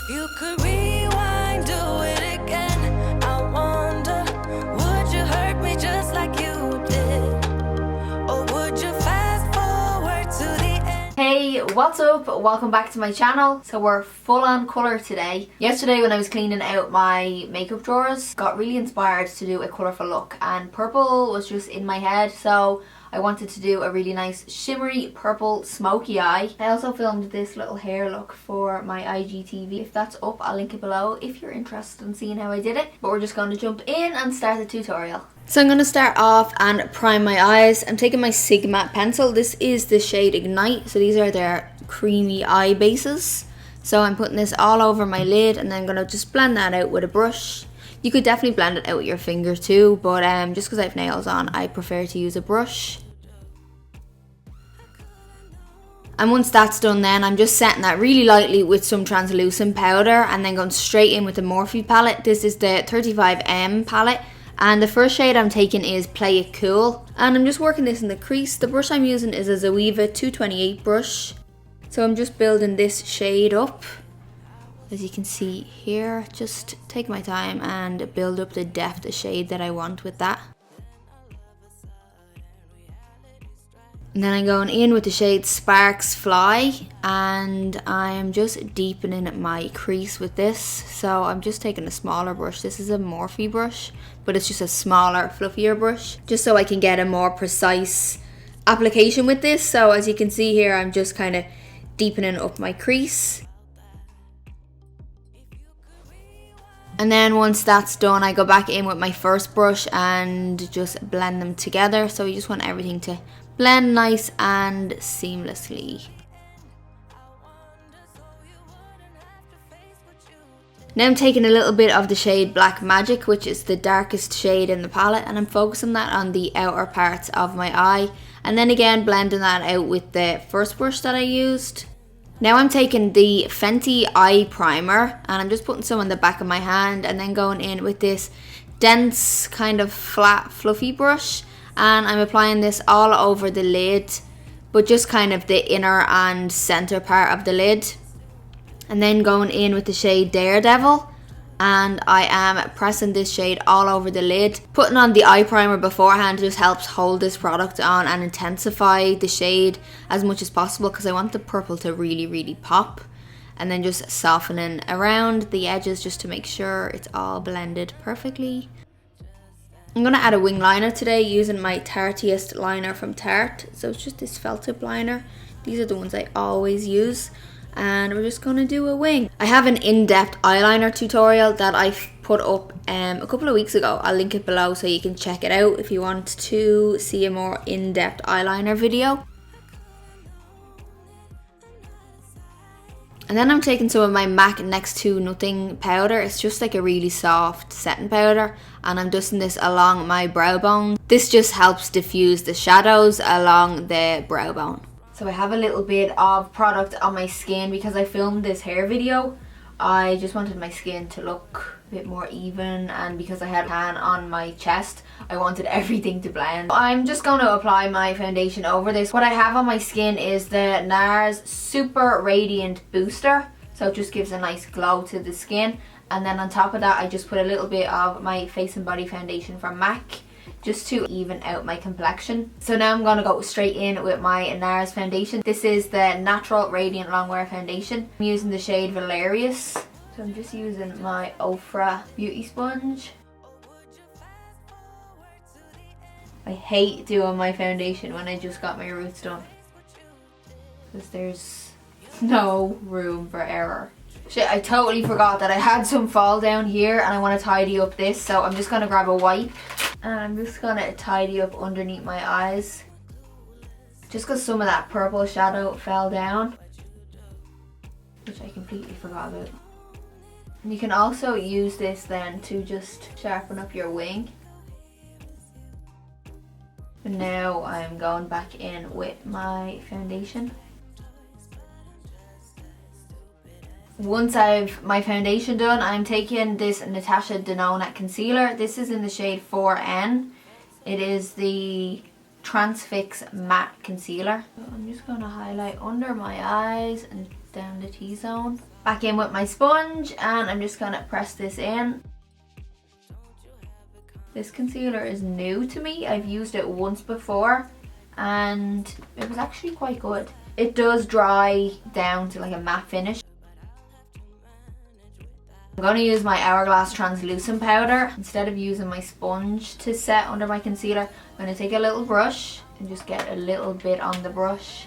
If you could rewind, do it again. I wonder, would you hurt me just like you did? Or would you fast forward to the end? Hey, what's up? Welcome back to my channel. So we're full on colour today. Yesterday when I was cleaning out my makeup drawers, got really inspired to do a colourful look, and purple was just in my head, so I wanted to do a really nice shimmery purple smoky eye. I also filmed this little hair look for my IGTV. If that's up, I'll link it below if you're interested in seeing how I did it. But we're just going to jump in and start the tutorial. So I'm going to start off and prime my eyes. I'm taking my Sigma pencil. This is the shade Ignite. So these are their creamy eye bases. So I'm putting this all over my lid and then I'm going to just blend that out with a brush. You could definitely blend it out with your finger too, but just because I have nails on, I prefer to use a brush. And once that's done, then I'm just setting that really lightly with some translucent powder and then going straight in with the Morphe palette. This is the 35M palette, and the first shade I'm taking is Play It Cool, and I'm just working this in the crease. The brush I'm using is a Zoeva 228 brush, so I'm just building this shade up. As you can see here, just take my time and build up the depth of shade that I want with that. And then I'm going in with the shade Sparks Fly, and I'm just deepening my crease with this. So I'm just taking a smaller brush. This is a Morphe brush, but it's just a smaller, fluffier brush, just so I can get a more precise application with this. So as you can see here, I'm just kind of deepening up my crease. And then once that's done, I go back in with my first brush and just blend them together. So you just want everything to blend nice and seamlessly. Now I'm taking a little bit of the shade Black Magic, which is the darkest shade in the palette, and I'm focusing that on the outer parts of my eye. And then again blending that out with the first brush that I used. Now I'm taking the Fenty Eye Primer and I'm just putting some on the back of my hand and then going in with this dense kind of flat fluffy brush, and I'm applying this all over the lid, but just kind of the inner and center part of the lid. And then going in with the shade Daredevil, and I am pressing this shade all over the lid. Putting on the eye primer beforehand just helps hold this product on and intensify the shade as much as possible, because I want the purple to really pop. And then just softening around the edges just to make sure it's all blended perfectly. I'm going to add a wing liner today using my Tartiest liner from Tarte. So it's just this felt tip liner. These are the ones I always use. And we're just going to do a wing. I have an in-depth eyeliner tutorial that I put up a couple of weeks ago. I'll link it below so you can check it out if you want to see a more in-depth eyeliner video. And then I'm taking some of my MAC Next to Nothing powder. It's just like a really soft setting powder, and I'm dusting this along my brow bone. This just helps diffuse the shadows along the brow bone. So I have a little bit of product on my skin because I filmed this hair video. I just wanted my skin to look a bit more even, and because I had a tan on my chest, I wanted everything to blend. I'm just going to apply my foundation over this. What I have on my skin is the Nars Super Radiant Booster, so it just gives a nice glow to the skin. And then on top of that, I just put a little bit of my Face and Body foundation from MAC, just to even out my complexion. So now I'm going to go straight in with my Nars foundation. This is the Natural Radiant Longwear Foundation. I'm using the shade Valerius. So I'm just using my Ofra beauty sponge. I hate doing my foundation when I just got my roots done, because there's no room for error. Shit, I totally forgot that I had some fall down here and I want to tidy up this, so I'm just going to grab a wipe and I'm just going to tidy up underneath my eyes, just because some of that purple shadow fell down, which I completely forgot about. And you can also use this then to just sharpen up your wing. And now I'm going back in with my foundation. Once I've my foundation done, I'm taking this Natasha Denona concealer. This is in the shade 4N. It is the Transfix Matte Concealer. So I'm just going to highlight under my eyes and down the T-zone. Back in with my sponge, and I'm just going to press this in. This concealer is new to me. I've used it once before and it was actually quite good. It does dry down to like a matte finish. I'm going to use my Hourglass translucent powder. Instead of using my sponge to set under my concealer, I'm going to take a little brush and just get a little bit on the brush.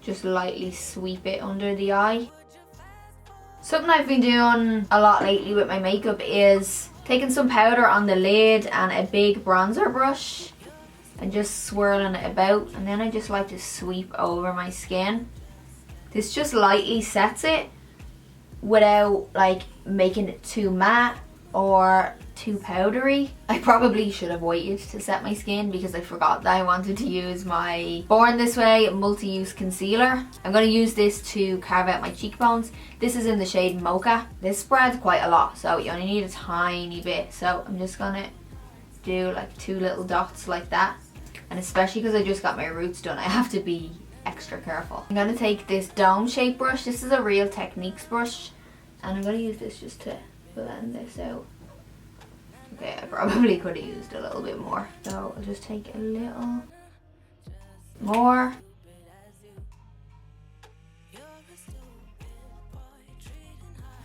Just lightly sweep it under the eye. Something I've been doing a lot lately with my makeup is taking some powder on the lid and a big bronzer brush and just swirling it about, and then I just like to sweep over my skin. This just lightly sets it without like making it too matte or too powdery. I probably should have waited to set my skin because I forgot that I wanted to use my Born This Way multi-use concealer. I'm going to use this to carve out my cheekbones. This is in the shade Mocha. This spreads quite a lot, so you only need a tiny bit. So I'm just going to do like 2 little dots like that. And especially because I just got my roots done, I have to be extra careful. I'm going to take this dome shape brush. This is a Real Techniques brush, and I'm going to use this just to blend this out. Okay, I probably could have used a little bit more, so I'll just take a little more.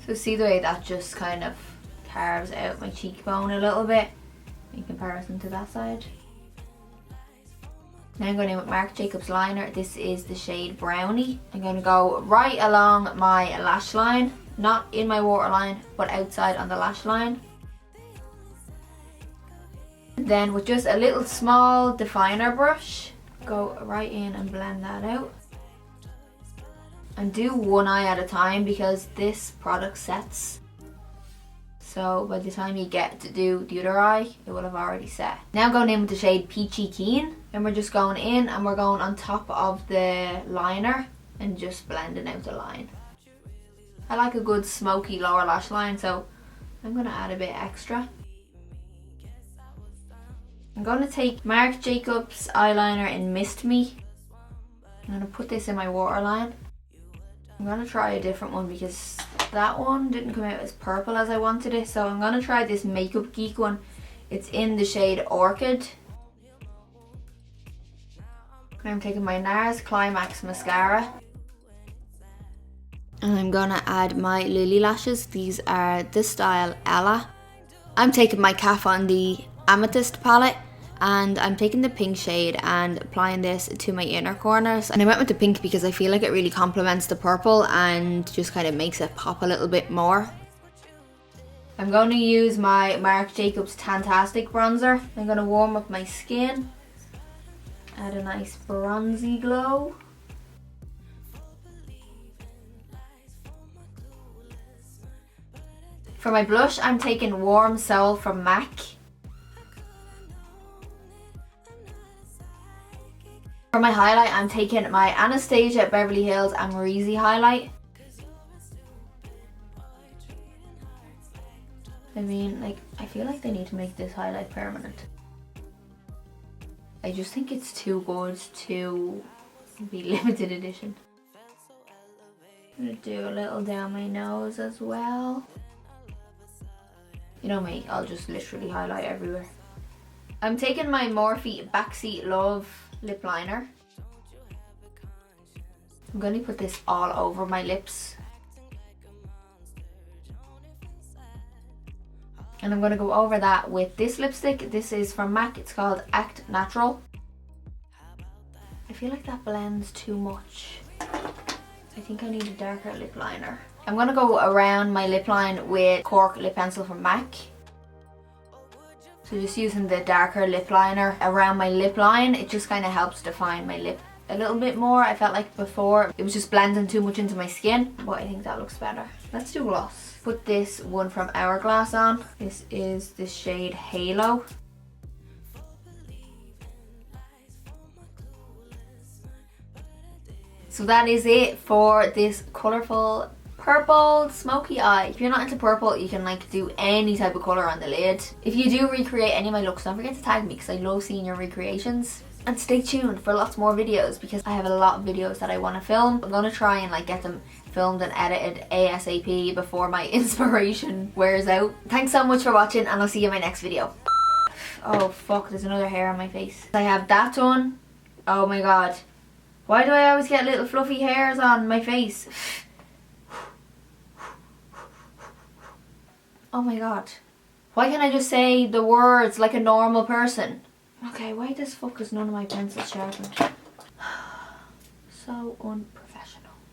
So see the way that just kind of carves out my cheekbone a little bit in comparison to that side. Now I'm going in with Marc Jacobs liner. This is the shade Brownie. I'm going to go right along my lash line, not in my waterline, but outside on the lash line. Then with just a little small definer brush, go right in and blend that out. And do one eye at a time because this product sets. So by the time you get to do the other eye, it will have already set. Now going in with the shade Peachy Keen. And we're just going in and we're going on top of the liner and just blending out the line. I like a good smoky lower lash line, so I'm going to add a bit extra. I'm going to take Marc Jacobs eyeliner in Mist Me. I'm going to put this in my waterline. I'm going to try a different one because that one didn't come out as purple as I wanted it. So I'm going to try this Makeup Geek one. It's in the shade Orchid. I'm taking my Nars Climax mascara. And I'm going to add my Lily lashes. These are the style Ella. I'm taking my Kat Von D Amethyst palette. And I'm taking the pink shade and applying this to my inner corners. And I went with the pink because I feel like it really complements the purple and just kind of makes it pop a little bit more. I'm going to use my Marc Jacobs Tantastic bronzer. I'm going to warm up my skin. Add a nice bronzy glow. For my blush, I'm taking Warm Soul from MAC. For my highlight, I'm taking my Anastasia Beverly Hills Amrezy highlight. I mean, like, I feel like they need to make this highlight permanent. I just think it's too good to be limited edition. I'm gonna do a little down my nose as well. You know me, I'll just literally highlight everywhere. I'm taking my Morphe Backseat Love lip liner. I'm going to put this all over my lips. And I'm going to go over that with this lipstick. This is from MAC. It's called Act Natural. I feel like that blends too much. I think I need a darker lip liner. I'm going to go around my lip line with Cork lip pencil from MAC. So just using the darker lip liner around my lip line, it just kind of helps define my lip a little bit more. I felt like before it was just blending too much into my skin, but I think that looks better. Let's do gloss. Put this one from Hourglass on. This is the shade Halo. So that is it for this colourful purple smoky eye. If you're not into purple, you can like do any type of colour on the lid. If you do recreate any of my looks, don't forget to tag me because I love seeing your recreations. And stay tuned for lots more videos because I have a lot of videos that I want to film. I'm going to try and like get them filmed and edited ASAP before my inspiration wears out. Thanks so much for watching and I'll see you in my next video. Oh fuck, there's another hair on my face. I have that done. Oh my god. Why do I always get little fluffy hairs on my face? Oh my god. Why can't I just say the words like a normal person? Okay, why the fuck is none of my pencils sharpened? So unprofessional.